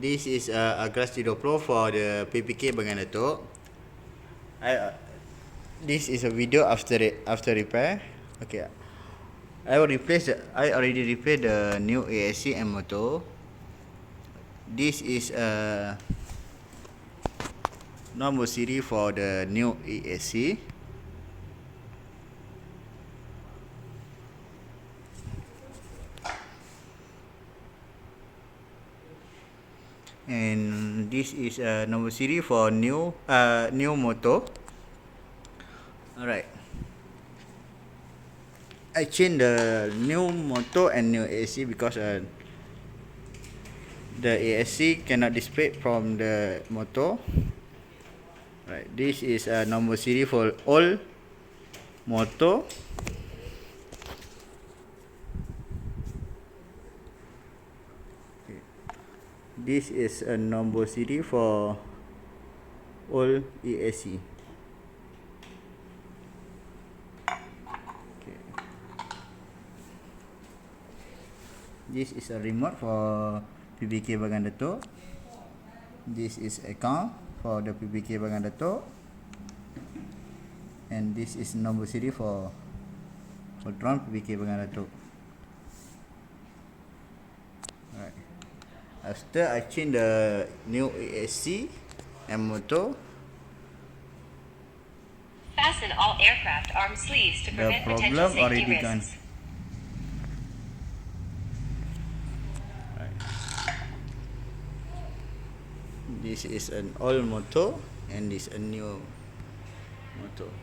This is Agras T20 for the PPK Bagan Datoh. This is a video after repair. Okay, I already replaced the new ASC and motor. This is a normal series for the new ASC. And this is a number series for new motor. Alright, I changed the new motor and new AC because the ASC cannot display from the motor. Right, this is a number series for all motor. This is a number series for all ESC. Okay. This is a remote for PPK Bagan Datoh. This is account for the PPK Bagan Datoh. And this is number series for drone PPK Bagan Datoh. Right. After I change the new ASC and motor, fasten all aircraft arm sleeves to prevent potential safety risks. Gone. Right. This is an old motor and this is a new motor.